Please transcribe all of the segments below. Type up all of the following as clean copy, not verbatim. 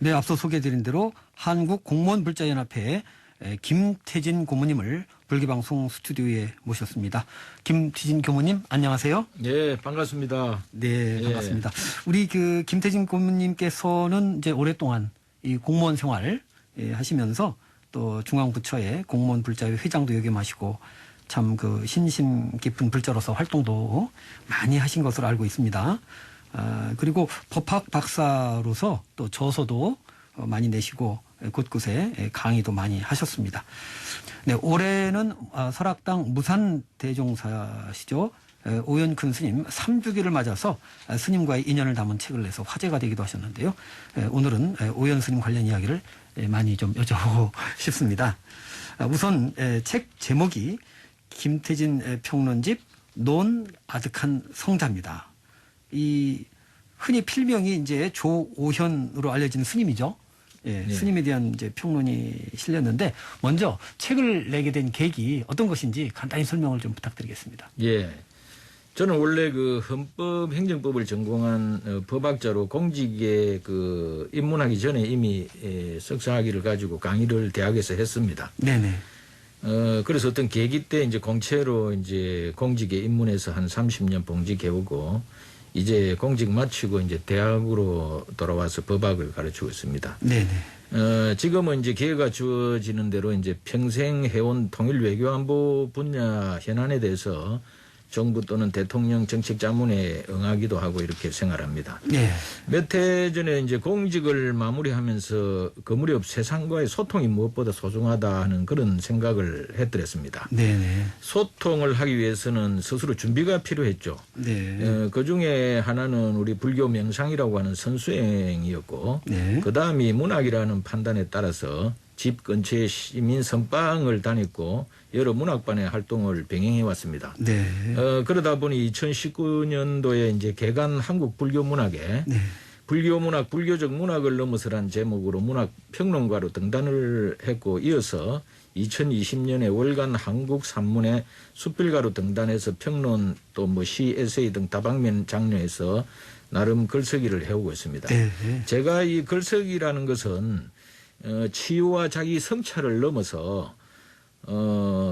네, 앞서 소개해드린 대로 한국공무원불자연합회 김태진 고모님을 불교방송 스튜디오에 모셨습니다. 김태진 고모님, 안녕하세요. 네, 반갑습니다. 네, 반갑습니다. 우리 그 김태진 고모님께서는 이제 오랫동안 이 공무원 생활 하시면서 또 중앙부처의 공무원불자회 회장도 역임하시고 참 그 신심 깊은 불자로서 활동도 많이 하신 것으로 알고 있습니다. 그리고 법학 박사로서 또 저서도 많이 내시고 곳곳에 강의도 많이 하셨습니다. 네, 올해는 설악당 무산대종사시죠. 오연근 스님 3주기를 맞아서 스님과의 인연을 담은 책을 내서 화제가 되기도 하셨는데요. 오늘은 오연 스님 관련 이야기를 많이 좀 여쭤보고 싶습니다. 우선 책 제목이 김태진 평론집 논 아득한 성자입니다. 이 흔히 필명이 이제 조오현으로 알려진 스님이죠. 예, 네. 스님에 대한 이제 평론이 실렸는데 먼저 책을 내게 된 계기 어떤 것인지 간단히 설명을 좀 부탁드리겠습니다. 예. 저는 원래 그 헌법 행정법을 전공한 법학자로 공직에 그 입문하기 전에 이미 석사학위를 가지고 강의를 대학에서 했습니다. 네네. 그래서 어떤 계기 때 이제 공채로 이제 공직에 입문해서 한 30년 봉직해오고 이제 공직 마치고 이제 대학으로 돌아와서 법학을 가르치고 있습니다. 네네. 지금은 이제 기회가 주어지는 대로 이제 평생 해온 통일 외교안보 분야 현안에 대해서 정부 또는 대통령 정책 자문에 응하기도 하고 이렇게 생활합니다. 네. 몇 해 전에 이제 공직을 마무리하면서 그 무렵 세상과의 소통이 무엇보다 소중하다 하는 그런 생각을 했더랬습니다. 네네. 소통을 하기 위해서는 스스로 준비가 필요했죠. 네. 그 중에 하나는 우리 불교 명상이라고 하는 선수행이었고, 네. 그 다음이 문학이라는 판단에 따라서 집 근처에 시민 선방을 다녔고 여러 문학반의 활동을 병행해 왔습니다. 네. 그러다 보니 2019년도에 이제 개간 한국 불교 문학에 네. 불교 문학, 불교적 문학을 넘어서란 제목으로 문학 평론가로 등단을 했고 이어서 2020년에 월간 한국 산문에 숫필가로 등단해서 평론 또 뭐 시, 에세이 등 다방면 장르에서 나름 글쓰기를 해오고 있습니다. 네. 제가 이 글쓰기라는 것은 치유와 자기 성찰을 넘어서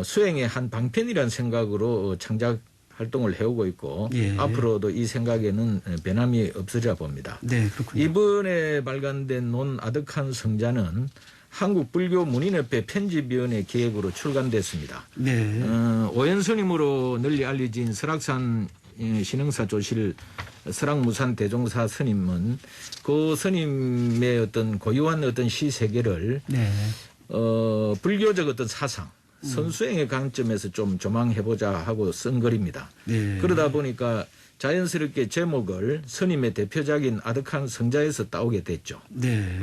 수행의 한 방편이라는 생각으로 창작 활동을 해오고 있고 예. 앞으로도 이 생각에는 변함이 없으리라 봅니다. 네, 그렇군요. 이번에 발간된 논 아득한 성자는 한국불교문인협회 편집위원회 기획으로 출간됐습니다. 네. 오연스님으로 널리 알려진 설악산 신흥사 조실 설악무산 대종사 스님은 그 스님의 어떤 고유한 어떤 시 세계를 네. 불교적 어떤 사상, 선수행의 관점에서 좀 조망해보자 하고 쓴 글입니다. 네. 그러다 보니까 자연스럽게 제목을 스님의 대표작인 아득한 성자에서 따오게 됐죠. 네.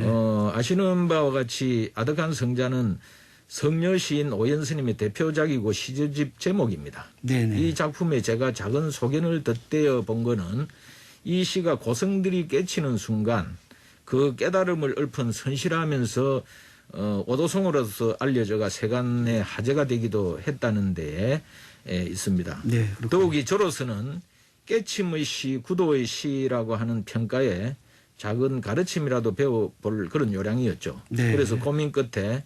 아시는 바와 같이 아득한 성자는 성녀 시인 오연 스님의 대표작이고 시집 제목입니다. 네네. 이 작품에 제가 작은 소견을 덧대어 본 거는 이 시가 고성들이 깨치는 순간 그 깨달음을 읊은 선실하면서 오도송으로서 알려져가 세간의 화제가 되기도 했다는 데에 있습니다. 네, 그렇군요. 더욱이 저로서는 깨침의 시, 구도의 시라고 하는 평가에 작은 가르침이라도 배워볼 그런 요량이었죠. 네. 그래서 고민 끝에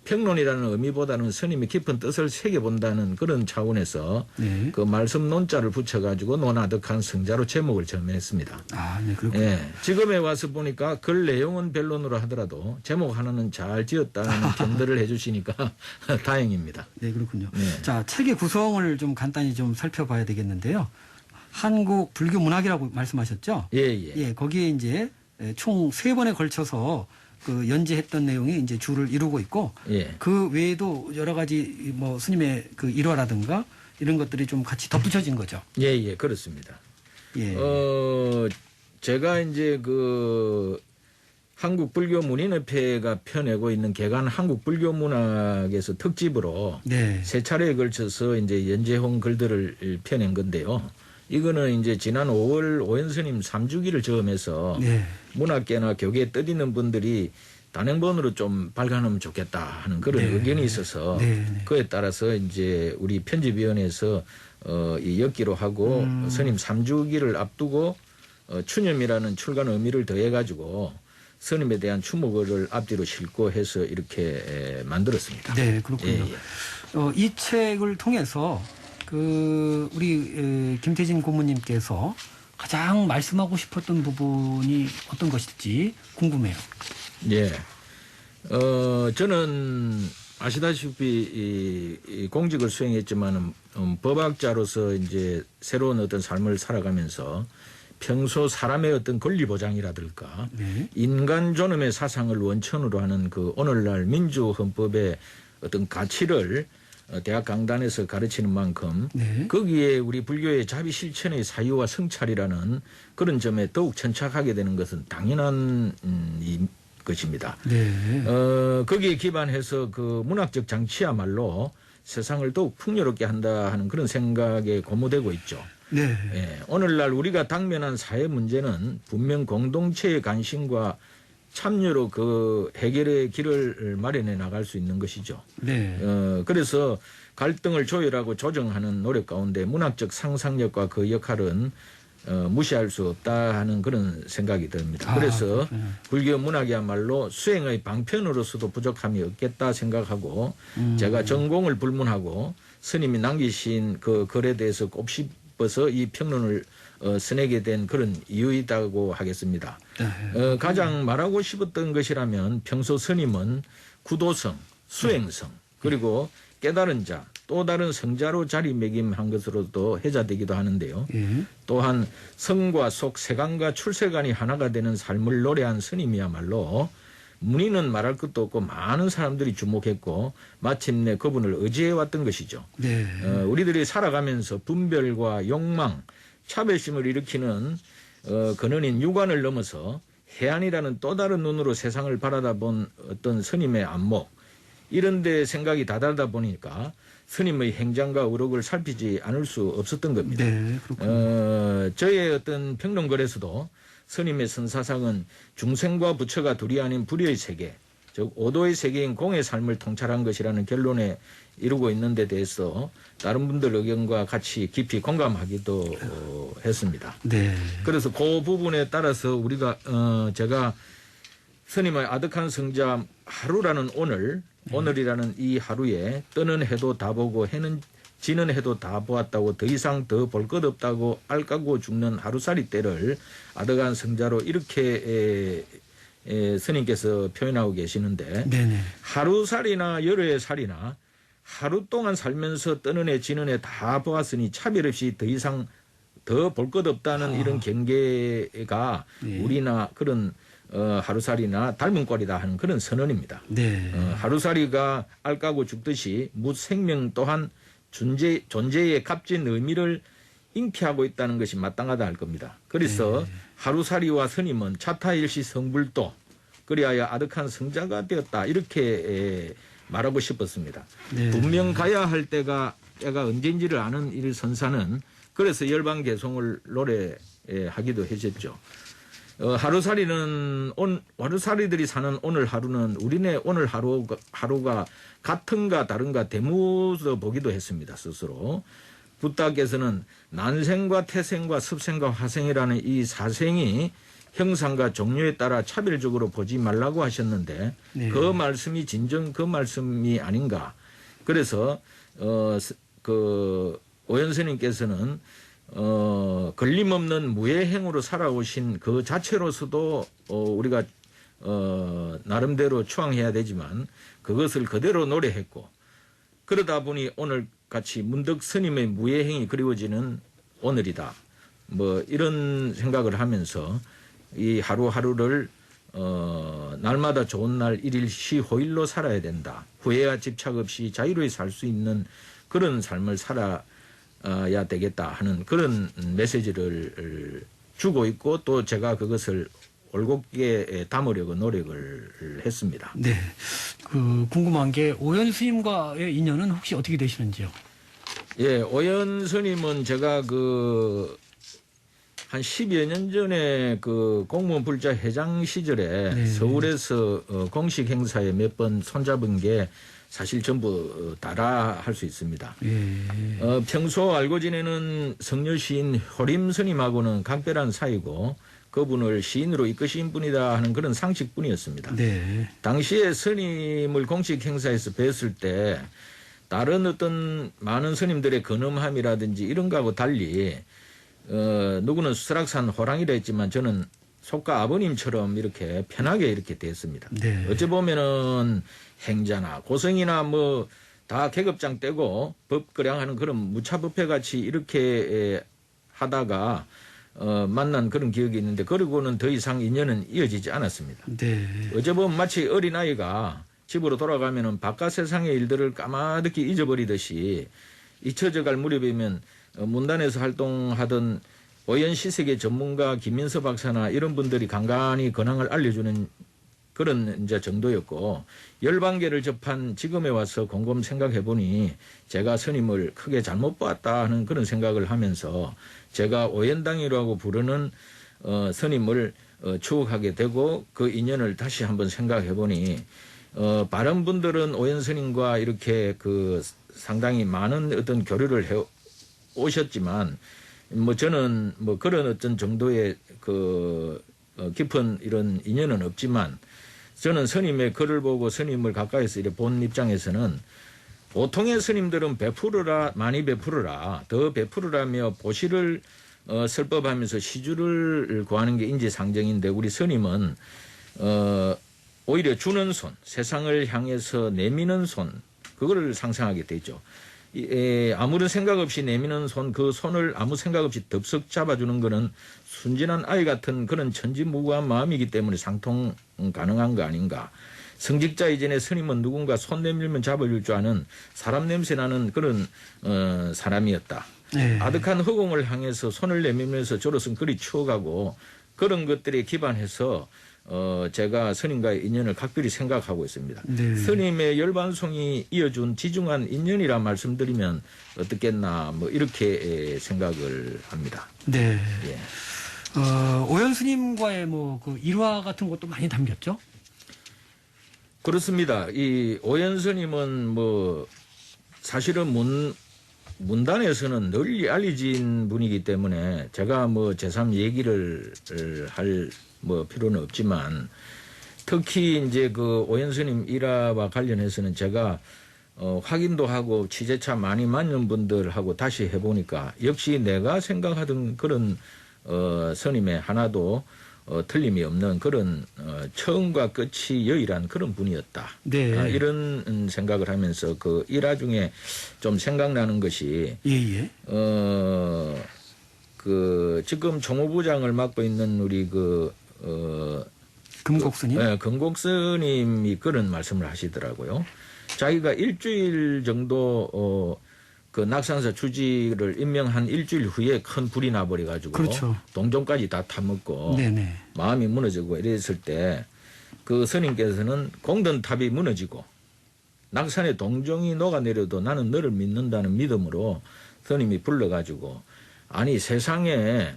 평론이라는 의미보다는 스님의 깊은 뜻을 새겨본다는 그런 차원에서 네. 그 말씀 논자를 붙여가지고 논아득한 성자로 제목을 정했습니다. 아, 네, 그렇군요. 예, 지금에 와서 보니까 글 내용은 변론으로 하더라도 제목 하나는 잘 지었다는 평들을 해주시니까 다행입니다. 네, 그렇군요. 네. 자, 책의 구성을 좀 간단히 좀 살펴봐야 되겠는데요. 한국 불교 문학이라고 말씀하셨죠? 예, 예. 예, 거기에 이제 총 3번에 걸쳐서 그 연재했던 내용이 이제 주를 이루고 있고, 예. 그 외에도 여러 가지 뭐 스님의 그 일화라든가 이런 것들이 좀 같이 덧붙여진 거죠. 예, 예, 그렇습니다. 예. 제가 이제 그 한국불교문인협회가 펴내고 있는 개간 한국불교문학에서 특집으로 네. 3차례에 걸쳐서 이제 연재홍 글들을 펴낸 건데요. 이거는 이제 지난 5월 오연스님 3주기를 저음해서 네. 문학계나 교계에 뜻 있는 분들이 단행본으로 좀 발간하면 좋겠다 하는 그런 네. 의견이 있어서 네, 네. 그에 따라서 이제 우리 편집위원회에서 이 엮기로 하고 스님 3주기를 앞두고 추념이라는 출간 의미를 더해가지고 스님에 대한 추모를 앞뒤로 싣고 해서 이렇게 만들었습니다. 네, 그렇군요. 예, 예. 이 책을 통해서 우리 김태진 고모님께서 가장 말씀하고 싶었던 부분이 어떤 것일지 궁금해요. 예. 저는 아시다시피 이 공직을 수행했지만 법학자로서 이제 새로운 어떤 삶을 살아가면서 평소 사람의 어떤 권리 보장이라든가 네. 인간 존엄의 사상을 원천으로 하는 그 오늘날 민주헌법의 어떤 가치를 대학 강단에서 가르치는 만큼 네. 거기에 우리 불교의 자비 실천의 사유와 성찰이라는 그런 점에 더욱 천착하게 되는 것은 당연한 것입니다. 네. 거기에 기반해서 그 문학적 장치야말로 세상을 더욱 풍요롭게 한다 하는 그런 생각에 고무되고 있죠. 네. 예, 오늘날 우리가 당면한 사회 문제는 분명 공동체의 관심과 참여로 그 해결의 길을 마련해 나갈 수 있는 것이죠. 네. 그래서 갈등을 조율하고 조정하는 노력 가운데 문학적 상상력과 그 역할은 무시할 수 없다 하는 그런 생각이 듭니다. 그래서 불교 문학이야말로 수행의 방편으로서도 부족함이 없겠다 생각하고 제가 전공을 불문하고 스님이 남기신 그 글에 대해서 곱씹어서 이 평론을 써내게 된 그런 이유이다고 하겠습니다. 네. 가장 말하고 싶었던 것이라면 평소 스님은 구도성, 수행성 그리고 깨달은 자, 또 다른 성자로 자리매김한 것으로도 해자되기도 하는데요. 예. 또한 성과 속, 세간과 출세간이 하나가 되는 삶을 노래한 스님이야말로 문의는 말할 것도 없고 많은 사람들이 주목했고 마침내 그분을 의지해왔던 것이죠. 네. 우리들이 살아가면서 분별과 욕망, 차별심을 일으키는 근원인 유관을 넘어서 해안이라는 또 다른 눈으로 세상을 바라다본 어떤 스님의 안목 이런 데 생각이 다다르다 보니까 스님의 행장과 의록을 살피지 않을 수 없었던 겁니다. 네. 그렇군요. 저의 어떤 평론글에서도 스님의 선사상은 중생과 부처가 둘이 아닌 불의의 세계, 즉 오도의 세계인 공의 삶을 통찰한 것이라는 결론에 이루고 있는 데 대해서 다른 분들 의견과 같이 깊이 공감하기도 했습니다. 네. 그래서 그 부분에 따라서 우리가 제가 스님의 아득한 성자 하루라는 오늘이라는 이 하루에 뜨는 해도 다 보고 해는 지는 해도 다 보았다고 더 이상 더 볼 것 없다고 앓까고 죽는 하루살이 때를 아득한 성자로 이렇게 스님께서 표현하고 계시는데 네네. 하루살이나 여러의 살이나 하루 동안 살면서 뜨는 해 지는 해 다 보았으니 차별 없이 더 이상 더 볼 것 없다는 이런 경계가 네. 우리나 그런 하루살이나 닮은 꼴이다 하는 그런 선언입니다. 네. 하루살이가 앓까고 죽듯이 무생명 또한 존재의 값진 의미를 잉태하고 있다는 것이 마땅하다 할 겁니다. 그래서 하루살이와 스님은 차타일시 성불도 그리하여 아득한 성자가 되었다 이렇게 말하고 싶었습니다. 네. 분명 가야 할 때가 언제인지를 아는 이 선사는 그래서 열반개송을 노래하기도 했었죠. 하루살이들이 사는 오늘 하루는 우리네 오늘 하루가 같은가 다른가 되묻어 보기도 했습니다. 스스로. 부다께서는 난생과 태생과 습생과 화생이라는 이 사생이 형상과 종류에 따라 차별적으로 보지 말라고 하셨는데 네. 그 말씀이 진정 그 말씀이 아닌가. 그래서 오현 스님께서는 걸림없는 무예행으로 살아오신 그 자체로서도 우리가 나름대로 추앙해야 되지만 그것을 그대로 노래했고 그러다 보니 오늘 같이 문득 스님의 무예행이 그리워지는 오늘이다. 뭐 이런 생각을 하면서 이 하루하루를 날마다 좋은 날 일일시 호일로 살아야 된다. 후회와 집착 없이 자유로이 살 수 있는 그런 삶을 살아야 되겠다 하는 그런 메시지를 주고 있고 또 제가 그것을 올곧게 담으려고 노력을 했습니다. 네. 궁금한 게 오연 스님과의 인연은 혹시 어떻게 되시는지요? 예, 오연 스님은 제가 한 10여 년 전에 공무원 불자 회장 시절에 네. 서울에서 공식 행사에 몇 번 손잡은 게 사실 전부 다라 할 수 있습니다. 예. 평소 알고 지내는 성녀 시인 효림 스님하고는 각별한 사이고 그분을 시인으로 이끄신 분이다 하는 그런 상식뿐이었습니다. 네. 당시에 스님을 공식 행사에서 뵀을 때 다른 어떤 많은 스님들의 근엄함이라든지 이런 거하고 달리 누구는 수락산 호랑이라 했지만 저는 속가 아버님처럼 이렇게 편하게 이렇게 됐습니다. 네. 어찌 보면은 행자나 고성이나 뭐 다 계급장 떼고 법거량하는 그런 무차법회 같이 이렇게 하다가 만난 그런 기억이 있는데 그러고는 더 이상 인연은 이어지지 않았습니다. 네. 어제 보면 마치 어린아이가 집으로 돌아가면은 바깥 세상의 일들을 까마득히 잊어버리듯이 잊혀져 갈 무렵이면 문단에서 활동하던 오연시색의 전문가 김민서 박사나 이런 분들이 간간히 근황을 알려주는 그런 이제 정도였고 열반계를 접한 지금에 와서 곰곰 생각해 보니 제가 스님을 크게 잘못 봤다 하는 그런 생각을 하면서 제가 오연당이라고 부르는 스님을 추억하게 되고 그 인연을 다시 한번 생각해 보니 바른 분들은 오연 스님과 이렇게 그 상당히 많은 어떤 교류를 해 오셨지만 뭐 저는 뭐 그런 어떤 정도의 그 깊은 이런 인연은 없지만 저는 스님의 글을 보고 스님을 가까이서 이렇게 본 입장에서는 보통의 스님들은 베풀어라 많이 베풀어라 더 베풀으라며 보시를 설법하면서 시주를 구하는 게 인지상정인데 우리 스님은 오히려 주는 손 세상을 향해서 내미는 손 그거를 상상하게 되죠. 아무런 생각 없이 내미는 손, 그 손을 아무 생각 없이 덥석 잡아주는 것은 순진한 아이 같은 그런 천지무구한 마음이기 때문에 상통 가능한 거 아닌가. 성직자 이전에 스님은 누군가 손 내밀면 잡아줄 줄 아는 사람 냄새 나는 그런 사람이었다. 네. 아득한 허공을 향해서 손을 내밀면서 저로서는 그리 추억하고 그런 것들에 기반해서 제가 스님과의 인연을 각별히 생각하고 있습니다. 네. 스님의 열반송이 이어준 지중한 인연이라 말씀드리면 어떻겠나 뭐 이렇게 생각을 합니다. 네. 예. 오연 스님과의 뭐 그 일화 같은 것도 많이 담겼죠? 그렇습니다. 이 오연 스님은 뭐 사실은 문단에서는 널리 알려진 분이기 때문에 제가 뭐 제3 얘기를 할 뭐 필요는 없지만 특히 이제 그 오연 스님 일화와 관련해서는 제가 확인도 하고 취재차 많이 맞는 분들하고 다시 해보니까 역시 내가 생각하던 그런 스님의 하나도 틀림이 없는 그런 처음과 끝이 유일한 그런 분이었다. 네. 이런 생각을 하면서 그 일화 중에 좀 생각나는 것이 예예. 그 지금 총무부장을 맡고 있는 우리 금곡 스님. 네, 금곡 스님이 그런 말씀을 하시더라고요. 자기가 일주일 정도 그 낙산사 주지를 임명한 일주일 후에 큰 불이 나버려가지고 그렇죠. 동종까지 다 타먹고 네네. 마음이 무너지고 이랬을 때 그 스님께서는 공든탑이 무너지고 낙산의 동종이 녹아내려도 나는 너를 믿는다는 믿음으로 스님이 불러가지고 아니 세상에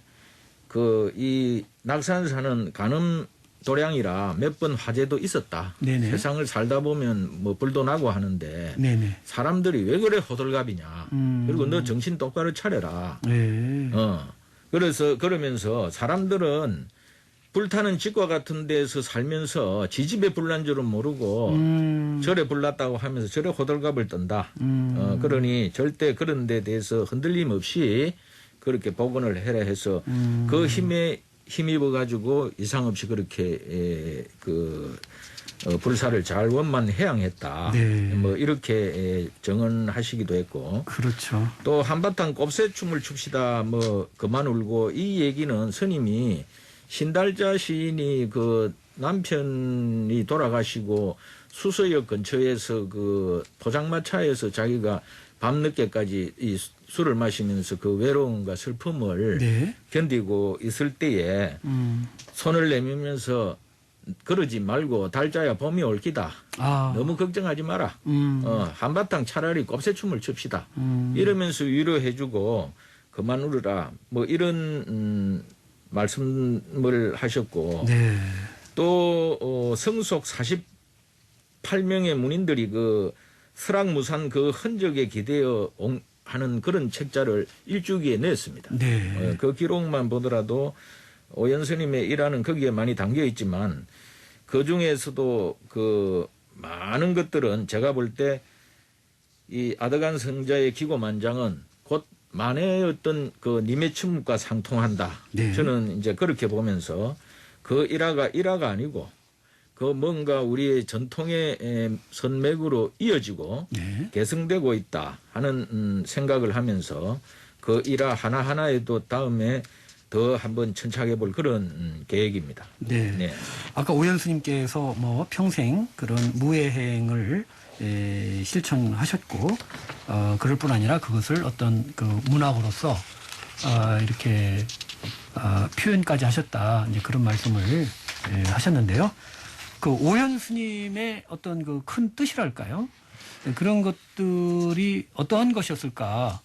그 이 낙산사는 간음 도량이라 몇 번 화재도 있었다. 네네. 세상을 살다 보면 뭐 불도 나고 하는데 네네. 사람들이 왜 그래 호들갑이냐. 그리고 너 정신 똑바로 차려라. 네. 그래서 그러면서 사람들은 불타는 집과 같은 데서 살면서 지집에 불난 줄은 모르고 절에 불났다고 하면서 절에 호들갑을 떤다. 그러니 절대 그런 데 대해서 흔들림 없이 그렇게 복원을 해라 해서 그 힘에 힘입어 가지고 이상 없이 그렇게 불사를 잘 원만해양했다. 네. 뭐 이렇게 정언하시기도 했고. 그렇죠. 또 한바탕 곱새춤을 춥시다. 뭐 그만 울고 이 얘기는 스님이 신달자 시인이 그 남편이 돌아가시고 수서역 근처에서 그 포장마차에서 자기가 밤늦게까지 이 술을 마시면서 그 외로움과 슬픔을 네. 견디고 있을 때에 손을 내밀면서 그러지 말고 달자야 봄이 올 기다. 아. 너무 걱정하지 마라. 한바탕 차라리 곱새춤을 춥시다. 이러면서 위로해주고 그만 울어라. 뭐 이런 말씀을 하셨고 네. 또 성속 48명의 문인들이 그 설악무산 그 흔적에 기대어 하는 그런 책자를 일주기에 냈습니다. 네. 그 기록만 보더라도 오연 스님의 일화는 거기에 많이 담겨 있지만 그 중에서도 그 많은 것들은 제가 볼 때 이 아드간 성자의 기고만장은 곧 만의 어떤 그 님의 침묵과 상통한다. 네. 저는 이제 그렇게 보면서 그 일화가 아니고 그 뭔가 우리의 전통의 선맥으로 이어지고 네. 계승되고 있다 하는 생각을 하면서 그 일화 하나하나에도 다음에 더 한번 천착해 볼 그런 계획입니다. 네. 네. 아까 오연 스님께서 뭐 평생 그런 무예행을 실천하셨고, 그럴 뿐 아니라 그것을 어떤 그 문학으로서, 이렇게, 표현까지 하셨다. 이제 그런 말씀을 하셨는데요. 그 오연 스님의 어떤 그 큰 뜻이랄까요? 그런 것들이 어떠한 것이었을까?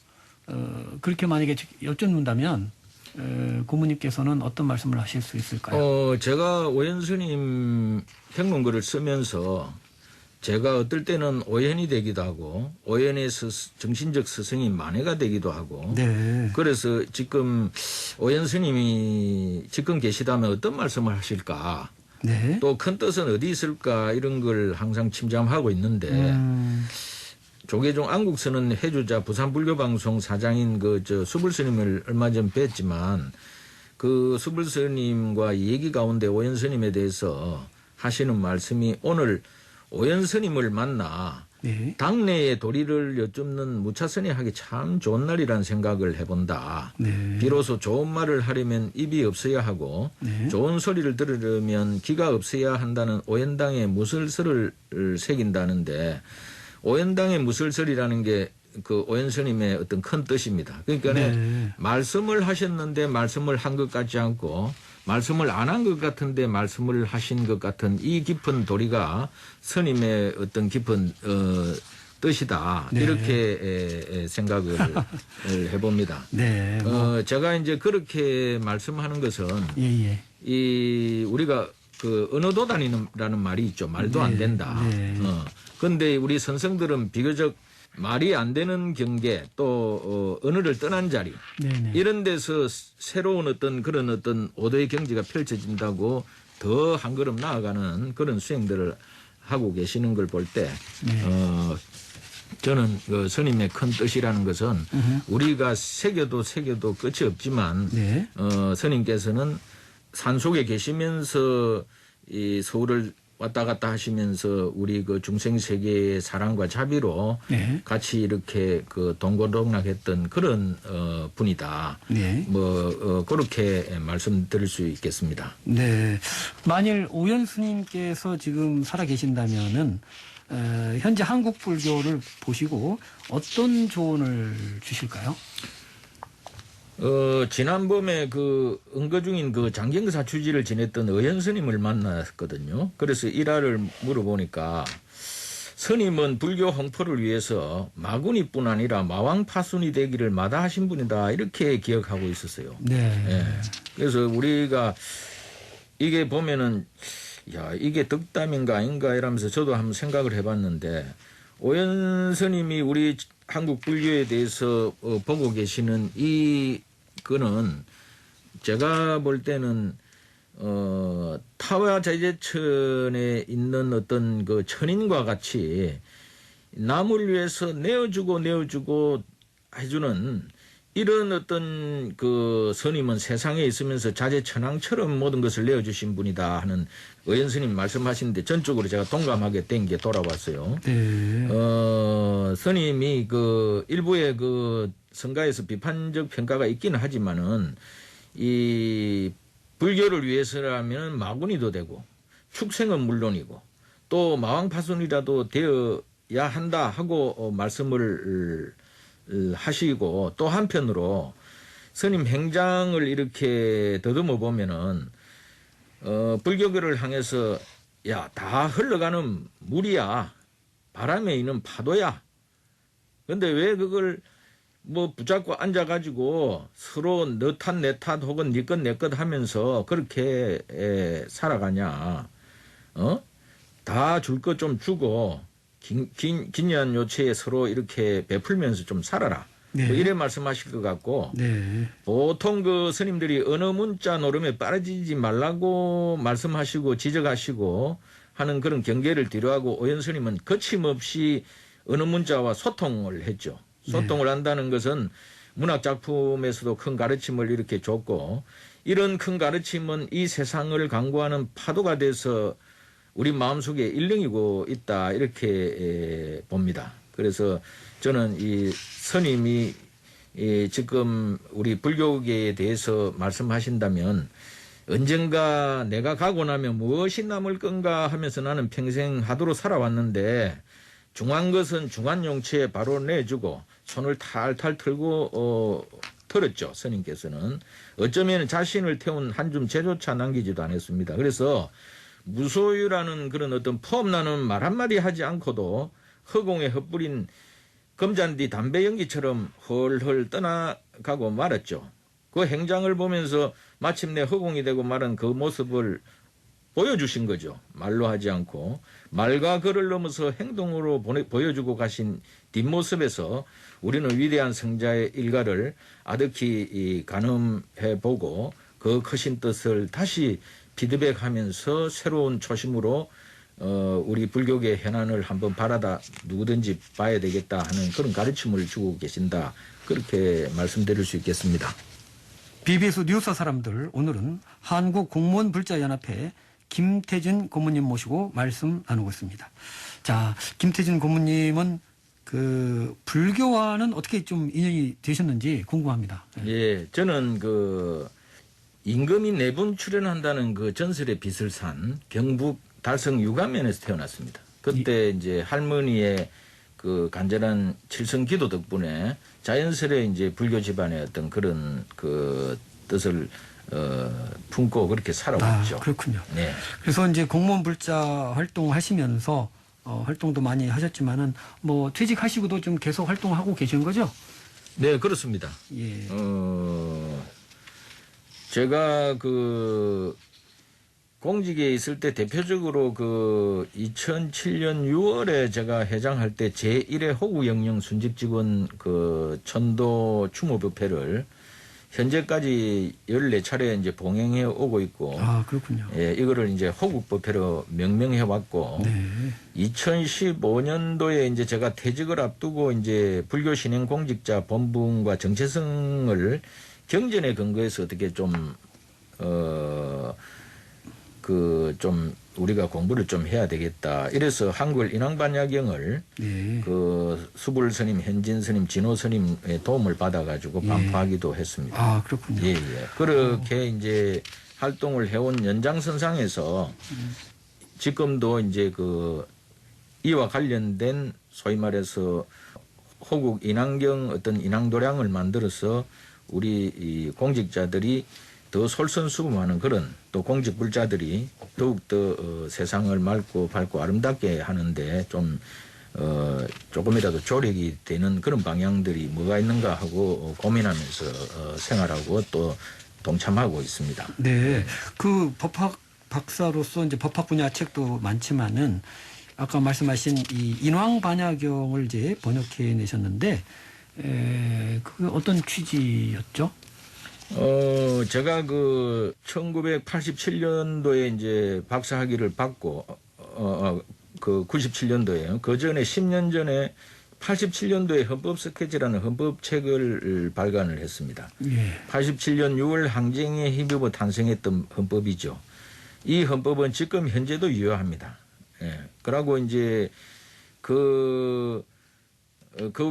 그렇게 만약에 여쭙는다면, 고모님께서는 어떤 말씀을 하실 수 있을까요? 제가 오연 스님 평론글을 쓰면서 제가 어떨 때는 오연이 되기도 하고 오연의 정신적 스승이 만회가 되기도 하고 네. 그래서 지금 오연 스님이 지금 계시다면 어떤 말씀을 하실까 네. 또 큰 뜻은 어디 있을까 이런 걸 항상 침잠하고 있는데 조계종 안국선은 해주자 부산불교방송 사장인 수불 스님을 얼마 전 뵀지만 그 수불 스님과 얘기 가운데 오연 스님에 대해서 하시는 말씀이 오늘 오연 스님을 만나 네. 당내의 도리를 여쭙는 무차선이 하기 참 좋은 날이라는 생각을 해본다. 네. 비로소 좋은 말을 하려면 입이 없어야 하고 네. 좋은 소리를 들으려면 귀가 없어야 한다는 오연당의 무설설을 새긴다는데 오연당의 무설설이라는 게 그 오연 스님의 어떤 큰 뜻입니다. 그러니까 네. 말씀을 하셨는데 말씀을 한 것 같지 않고 말씀을 안 한 것 같은데 말씀을 하신 것 같은 이 깊은 도리가 스님의 어떤 깊은 뜻이다. 네. 이렇게 생각을 해봅니다. 네. 제가 이제 그렇게 말씀하는 것은 예. 이 우리가 그 언어도단이라는 말이 있죠. 말도 안 된다. 네. 그런데 우리 선생들은 비교적 말이 안 되는 경계 또 언어를 떠난 자리 네네. 이런 데서 새로운 어떤 그런 어떤 오도의 경지가 펼쳐진다고 더 한 걸음 나아가는 그런 수행들을 하고 계시는 걸 볼 때 네. 저는 그 스님의 큰 뜻이라는 것은 우리가 새겨도 끝이 없지만 네. 스님께서는 산속에 계시면서 이 서울을 왔다 갔다 하시면서 우리 그 중생 세계의 사랑과 자비로 네. 같이 이렇게 그 동고동락했던 그런 분이다. 네. 그렇게 말씀드릴 수 있겠습니다. 네. 만일 오연 스님께서 지금 살아 계신다면은 현재 한국 불교를 보시고 어떤 조언을 주실까요? 지난 봄에 그 은거 중인 그 장경사 주지를 지냈던 의현 스님을 만났거든요. 그래서 일화를 물어보니까 스님은 불교 홍포를 위해서 마구니뿐 아니라 마왕파순이 되기를 마다하신 분이다. 이렇게 기억하고 있었어요. 네. 예. 그래서 우리가 이게 보면은 야, 이게 덕담인가 아닌가 이러면서 저도 한번 생각을 해봤는데 오연 스님이 우리 한국 불교에 대해서 보고 계시는 그는 제가 볼 때는 타와 제재천에 있는 어떤 그 천인과 같이 남을 위해서 내어주고 해주는 이런 어떤 그 스님은 세상에 있으면서 자재천왕처럼 모든 것을 내어주신 분이다 하는 의연 스님 말씀하시는데 전적으로 제가 동감하게 된 게 돌아왔어요. 네. 스님이 그 일부의 그 성가에서 비판적 평가가 있기는 하지만은 이 불교를 위해서라면 마구니도 되고 축생은 물론이고 또 마왕파순이라도 되어야 한다 하고 말씀을 하시고 또 한편으로 스님 행장을 이렇게 더듬어 보면은 불교계를 향해서 야, 다 흘러가는 물이야. 바람에 있는 파도야. 근데 왜 그걸 뭐 붙잡고 앉아가지고 서로 너 탓 내 탓 혹은 네 것 내 것 하면서 그렇게 살아가냐. 다 줄 것 좀 주고 긴연 요체에 서로 이렇게 베풀면서 좀 살아라. 네. 뭐 이래 말씀하실 것 같고 네. 보통 그 스님들이 언어 문자 노름에 빠지지 말라고 말씀하시고 지적하시고 하는 그런 경계를 뒤로하고 오연 스님은 거침없이 언어 문자와 소통을 했죠. 소통을 한다는 것은 문학 작품에서도 큰 가르침을 이렇게 줬고 이런 큰 가르침은 이 세상을 강구하는 파도가 돼서 우리 마음속에 일렁이고 있다 이렇게 봅니다. 그래서 저는 이 스님이 지금 우리 불교계에 대해서 말씀하신다면 언젠가 내가 가고 나면 무엇이 남을 건가 하면서 나는 평생 하도록 살아왔는데 중요한 것은 중한 용체에 바로 내주고 손을 탈탈 털고 털었죠. 스님께서는 어쩌면 자신을 태운 한 줌 재조차 남기지도 않았습니다. 그래서 무소유라는 그런 어떤 폼나는 말 한마디 하지 않고도 허공에 흩뿌린 금잔디 담배 연기처럼 헐헐 떠나가고 말았죠. 그 행장을 보면서 마침내 허공이 되고 말은 그 모습을 보여주신 거죠. 말로 하지 않고 말과 글을 넘어서 행동으로 보여주고 가신 뒷모습에서 우리는 위대한 성자의 일가를 아득히 가늠해보고 그 크신 뜻을 다시 피드백하면서 새로운 초심으로 우리 불교계 현안을 한번 바라다 누구든지 봐야 되겠다 하는 그런 가르침을 주고 계신다. 그렇게 말씀드릴 수 있겠습니다. BBS 뉴스 사람들 오늘은 한국공무원불자연합회 김태진 고문님 모시고 말씀 나누고 있습니다. 자, 김태진 고문님은 그 불교와는 어떻게 좀 인연이 되셨는지 궁금합니다. 예, 저는 그 임금이 4분 출연한다는 그 전설의 빛을 산 경북 달성 유감면에서 태어났습니다. 그때 이제 할머니의 그 간절한 칠성 기도 덕분에 자연스레 이제 불교 집안의 어떤 그런 그 뜻을 품고 그렇게 살아왔죠. 아, 그렇군요. 네. 그래서 이제 공무원 불자 활동하시면서 활동도 많이 하셨지만은 뭐 퇴직하시고도 좀 계속 활동하고 계시는 거죠? 네, 그렇습니다. 예. 제가 그 공직에 있을 때 대표적으로 그 2007년 6월에 제가 회장할 때 제1회 호구영령 순직 직원 그 천도 추모뷔페를 현재까지 14차례 이제 봉행해 오고 있고. 아, 그렇군요. 예, 이거를 이제 호국뷔페로 명명해 왔고. 네. 2015년도에 이제 제가 퇴직을 앞두고 이제 불교 신행 공직자 본분과 정체성을 경전에 근거해서 어떻게 좀 우리가 공부를 좀 해야 되겠다. 이래서 한글 인왕반야경을 네. 그 수불 스님, 현진 스님, 진호 스님의 도움을 받아가지고 예. 반포하기도 했습니다. 아, 그렇군요. 예, 예. 그렇게 이제 활동을 해온 연장선상에서 지금도 이제 그 이와 관련된 소위 말해서 호국 인왕경 어떤 인왕도량을 만들어서 우리 이 공직자들이 더 솔선수범하는 그런 또 공직불자들이 더욱더 세상을 맑고 밝고 아름답게 하는데 좀 조금이라도 조력이 되는 그런 방향들이 뭐가 있는가 하고 고민하면서 생활하고 또 동참하고 있습니다. 네. 그 법학 박사로서 이제 법학 분야 책도 많지만은 아까 말씀하신 이 인왕반야경을 이제 번역해 내셨는데 그 어떤 취지였죠? 제가 그 1987년도에 이제 박사학위를 받고 그 97년도에요. 그 전에 10년 전에 87년도에 헌법 스케치라는 헌법책을 발간을 했습니다. 예. 87년 6월 항쟁에 힘입어 탄생했던 헌법이죠. 이 헌법은 지금 현재도 유효합니다. 예. 그러고 이제 그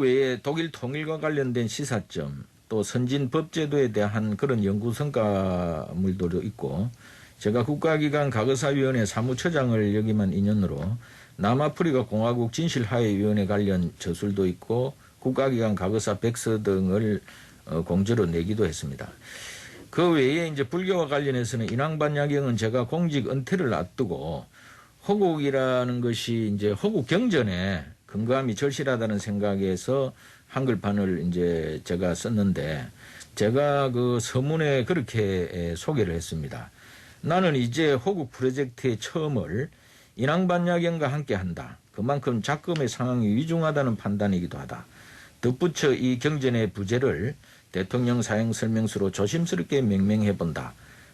외에 독일 통일과 관련된 시사점 또 선진 법제도에 대한 그런 연구 성과물도 있고 제가 국가기관 가거사위원회 사무처장을 역임한 인연으로 남아프리카 공화국 진실화해위원회 관련 저술도 있고 국가기관 가거사 백서 등을 공저로 내기도 했습니다. 그 외에 이제 불교와 관련해서는 인왕반야경은 제가 공직 은퇴를 앞두고 호국이라는 것이 이제 호국 경전에 근거함이 절실하다는 생각에서 한글판을 이제 제가 썼는데 제가 그 서문에 그렇게 소개를 했습니다. 나는 이제 호국 프로젝트의 처음을 인왕반야경과 함께 한다. 그만큼 작금의 상황이 위중하다는 판단이기도 하다. 덧붙여 이 경전의 부제를 대통령 사행 설명서로 조심스럽게 명명해 본다.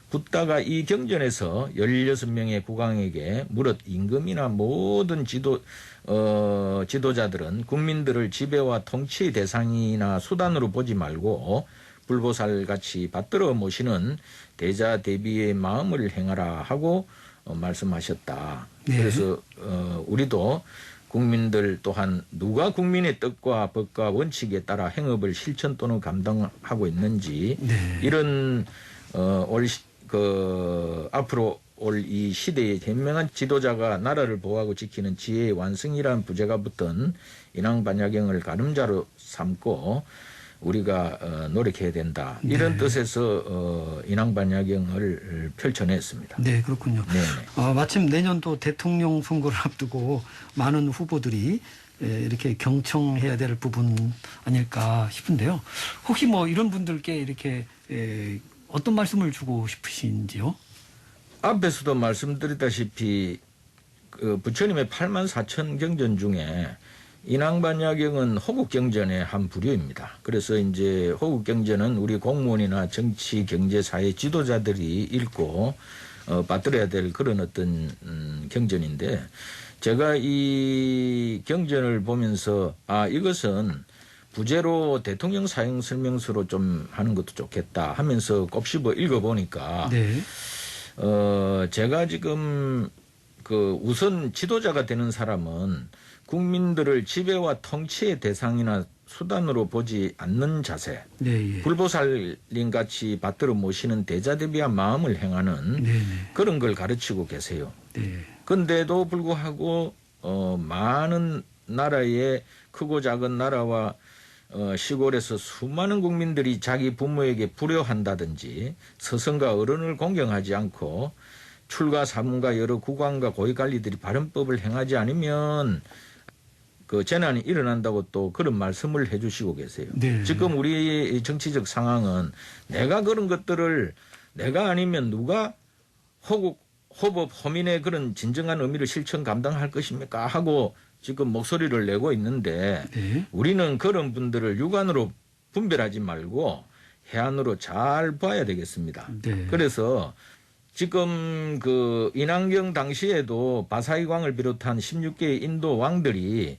붙다가 이 경전에서 16명의 국왕에게 무릇 임금이나 모든 지도자들은 국민들을 지배와 통치의 대상이나 수단으로 보지 말고 불보살같이 받들어 모시는 대자 대비의 마음을 행하라 하고 말씀하셨다. 네. 그래서 우리도 국민들 또한 누가 국민의 뜻과 법과 원칙에 따라 행업을 실천 또는 감당하고 있는지 네. 이런 앞으로 올 이 시대의 현명한 지도자가 나라를 보호하고 지키는 지혜의 완성이라는 부제가 붙은 인왕반야경을 가름자로 삼고 우리가 노력해야 된다. 이런 뜻에서 인왕반야경을 펼쳐냈습니다. 네, 그렇군요. 네. 마침 내년도 대통령 선거를 앞두고 많은 후보들이 이렇게 경청해야 될 부분 아닐까 싶은데요. 혹시 뭐 이런 분들께 이렇게 어떤 말씀을 주고 싶으신지요? 앞에서도 말씀드렸다시피 부처님의 84,000 경전 중에 인왕반야경은 호국경전의 한 부류입니다. 그래서 이제 호국경전은 우리 공무원이나 정치, 경제, 사회 지도자들이 읽고 받들어야 될 그런 어떤 경전인데 제가 이 경전을 보면서 이것은 부제로 대통령 사행 설명서로 좀 하는 것도 좋겠다 하면서 곱씹어 읽어보니까 네. 제가 지금 우선 지도자가 되는 사람은 국민들을 지배와 통치의 대상이나 수단으로 보지 않는 자세, 네, 예. 불보살님 같이 받들어 모시는 대자대비한 마음을 행하는 네, 네. 그런 걸 가르치고 계세요. 네. 근데도 불구하고 많은 나라의 크고 작은 나라와 시골에서 수많은 국민들이 자기 부모에게 불효한다든지 스승과 어른을 공경하지 않고 출가 사문과 여러 국왕과 고위관리들이 바른법을 행하지 않으면 재난이 일어난다고 또 그런 말씀을 해주시고 계세요. 네. 지금 우리 정치적 상황은 내가 그런 것들을 내가 아니면 누가 호법 허민의 그런 진정한 의미를 실천 감당할 것입니까 하고 지금 목소리를 내고 있는데 네. 우리는 그런 분들을 육안으로 분별하지 말고 해안으로 잘 봐야 되겠습니다. 네. 그래서 지금 인왕경 당시에도 바사이광을 비롯한 16개의 인도 왕들이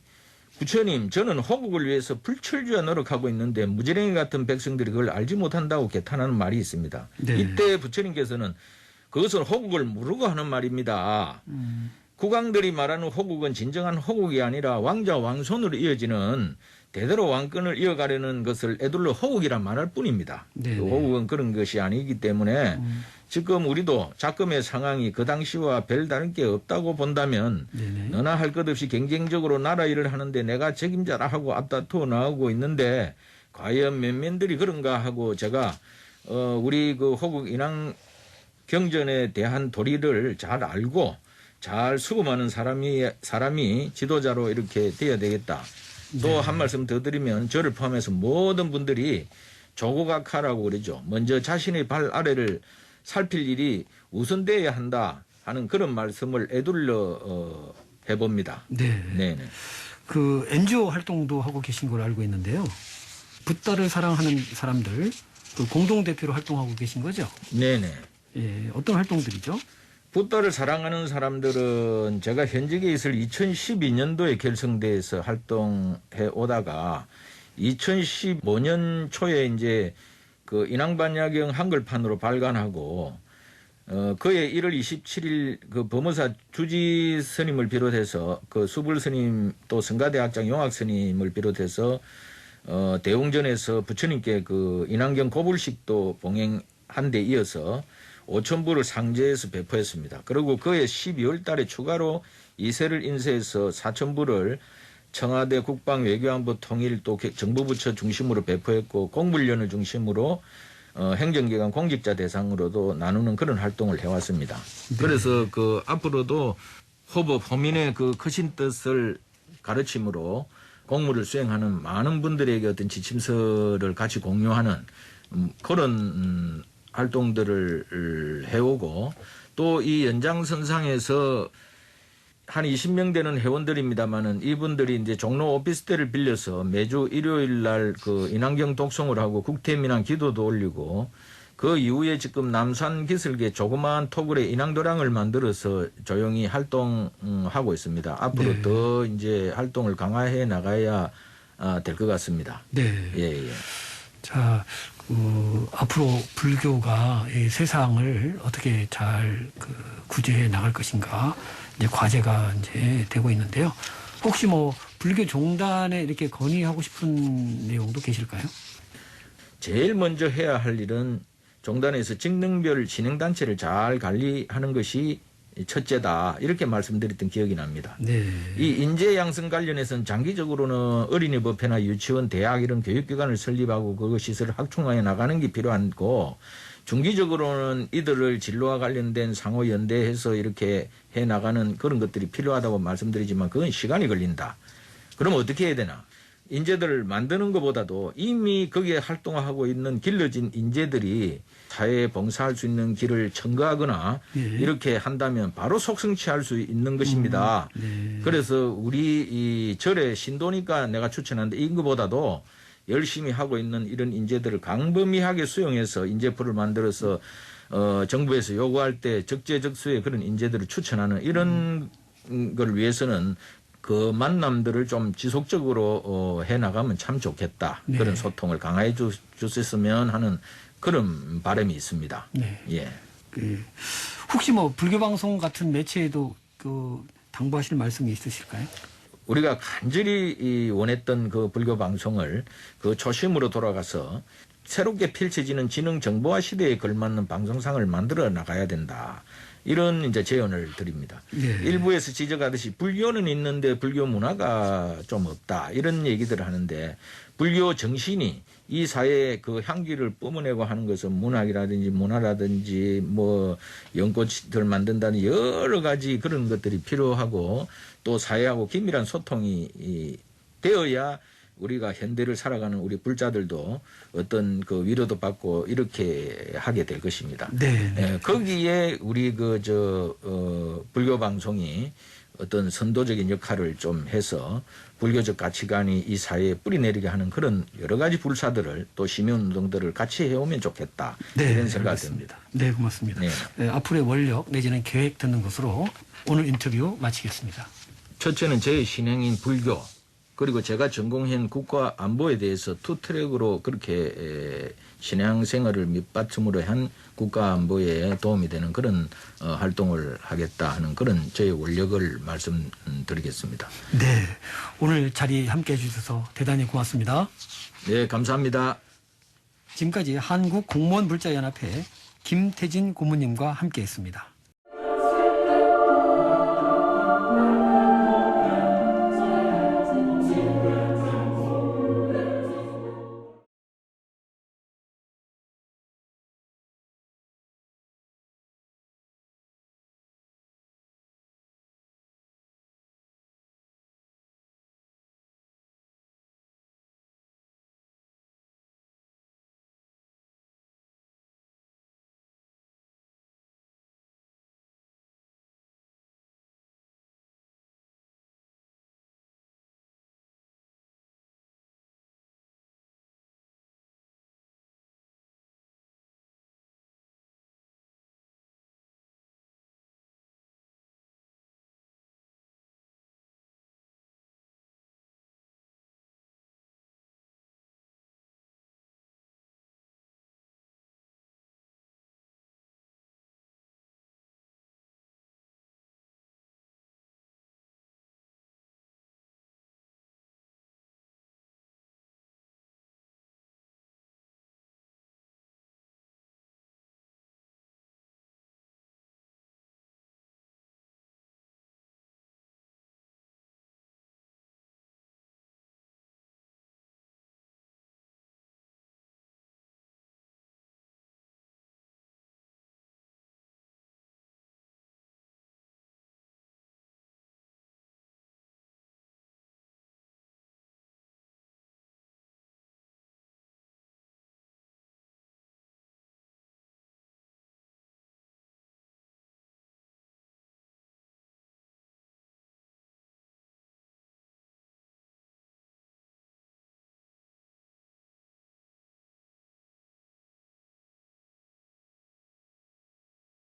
부처님 저는 호국을 위해서 불철주야 노력하고 있는데 무지랭이 같은 백성들이 그걸 알지 못한다고 개탄하는 말이 있습니다. 네. 이때 부처님께서는 그것은 호국을 모르고 하는 말입니다. 국왕들이 말하는 호국은 진정한 호국이 아니라 왕자 왕손으로 이어지는 대대로 왕권을 이어가려는 것을 애둘러 호국이란 말할 뿐입니다. 네네. 호국은 그런 것이 아니기 때문에 지금 우리도 작금의 상황이 그 당시와 별다른 게 없다고 본다면 네네. 너나 할 것 없이 경쟁적으로 나라 일을 하는데 내가 책임자라 하고 앞다투어 나오고 있는데 과연 몇몇들이 그런가 하고 제가 우리 호국 인왕 경전에 대한 도리를 잘 알고 잘 수금하는 사람이 지도자로 이렇게 돼야 되겠다. 또 한 말씀 더 드리면 저를 포함해서 모든 분들이 조국악하라고 그러죠. 먼저 자신의 발 아래를 살필 일이 우선돼야 한다 하는 그런 말씀을 애둘러 해봅니다. 네. 네네. NGO 활동도 하고 계신 걸로 알고 있는데요. 붓다를 사랑하는 사람들 공동대표로 활동하고 계신 거죠? 네네. 예, 어떤 활동들이죠? 붓다를 사랑하는 사람들은 제가 현직에 있을 2012년도에 결성돼서 활동해 오다가 2015년 초에 이제 인왕반야경 한글판으로 발간하고 그해 1월 27일 범어사 주지 스님을 비롯해서 수불 스님 또 성가대학장 용학 스님을 비롯해서 대웅전에서 부처님께 인왕경 고불식도 봉행한 데 이어서 5,000부를 상제해서 배포했습니다. 그리고 그해 12월 달에 추가로 이세를 인쇄해서 4,000부를 청와대 국방 외교안보 통일 또 정부부처 중심으로 배포했고 공물련을 중심으로 행정기관 공직자 대상으로도 나누는 그런 활동을 해왔습니다. 네. 그래서 앞으로도 호법 호민의 크신 뜻을 가르침으로 공무를 수행하는 많은 분들에게 어떤 지침서를 같이 공유하는 그런 활동들을 해오고 또 이 연장선상에서 한 20명 되는 회원들입니다만은 이분들이 이제 종로 오피스텔을 빌려서 매주 일요일 날 그 인환경 독송을 하고 국태민안 기도도 올리고 그 이후에 지금 남산 기슭에 조그마한 토굴에 인왕도량을 만들어서 조용히 활동하고 있습니다. 앞으로 네. 더 이제 활동을 강화해 나가야 될 것 같습니다. 네. 예, 예. 자, 앞으로 불교가 이 세상을 어떻게 잘 구제해 나갈 것인가 이제 과제가 이제 되고 있는데요. 혹시 뭐 불교 종단에 이렇게 건의하고 싶은 내용도 계실까요? 제일 먼저 해야 할 일은 종단에서 직능별 진행단체를 잘 관리하는 것이 첫째다. 이렇게 말씀드렸던 기억이 납니다. 네. 이 인재 양성 관련해서는 장기적으로는 어린이법회나 유치원, 대학 이런 교육기관을 설립하고 그 시설을 확충해 나가는 게 필요하고 중기적으로는 이들을 진로와 관련된 상호 연대해서 이렇게 해 나가는 그런 것들이 필요하다고 말씀드리지만 그건 시간이 걸린다. 그럼 어떻게 해야 되나? 인재들을 만드는 것보다도 이미 거기에 활동하고 있는 길러진 인재들이 사회에 봉사할 수 있는 길을 청구하거나 예. 이렇게 한다면 바로 속성취할 수 있는 것입니다. 네. 그래서 우리 이 절의 신도니까 내가 추천하는데 이거보다도 열심히 하고 있는 이런 인재들을 광범위하게 수용해서 인재풀을 만들어서 정부에서 요구할 때 적재적소에 그런 인재들을 추천하는 이런 걸 위해서는 그 만남들을 좀 지속적으로 해나가면 참 좋겠다. 네. 그런 소통을 강화해 주셨으면 하는 그런 바람이 있습니다. 네. 예. 혹시 뭐 불교 방송 같은 매체에도 당부하실 말씀이 있으실까요? 우리가 간절히 원했던 그 불교 방송을 그 초심으로 돌아가서 새롭게 펼쳐지는 지능 정보화 시대에 걸맞는 방송상을 만들어 나가야 된다. 이런 이제 제언을 드립니다. 네. 일부에서 지적하듯이 불교는 있는데 불교 문화가 좀 없다. 이런 얘기들을 하는데 불교 정신이 이 사회의 그 향기를 뿜어내고 하는 것은 문학이라든지 문화라든지 뭐 연꽃을 만든다는 여러 가지 그런 것들이 필요하고 또 사회하고 긴밀한 소통이 되어야 우리가 현대를 살아가는 우리 불자들도 어떤 그 위로도 받고 이렇게 하게 될 것입니다. 네. 네. 거기에 우리 불교 방송이 어떤 선도적인 역할을 좀 해서 불교적 가치관이 이 사회에 뿌리내리게 하는 그런 여러 가지 불사들을 또 시민운동들을 같이 해오면 좋겠다. 네, 이런 생각이 알겠습니다. 듭니다. 네, 고맙습니다. 네. 네, 앞으로의 원력 내지는 계획 듣는 것으로 오늘 인터뷰 마치겠습니다. 첫째는 제 신행인 불교 그리고 제가 전공한 국가 안보에 대해서 투 트랙으로 그렇게 신앙 생활을 밑받침으로 한 국가 안보에 도움이 되는 그런 활동을 하겠다 하는 그런 저의 원력을 말씀드리겠습니다. 네, 오늘 자리 함께해 주셔서 대단히 고맙습니다. 네, 감사합니다. 지금까지 한국공무원불자연합회 김태진 고문님과 함께했습니다.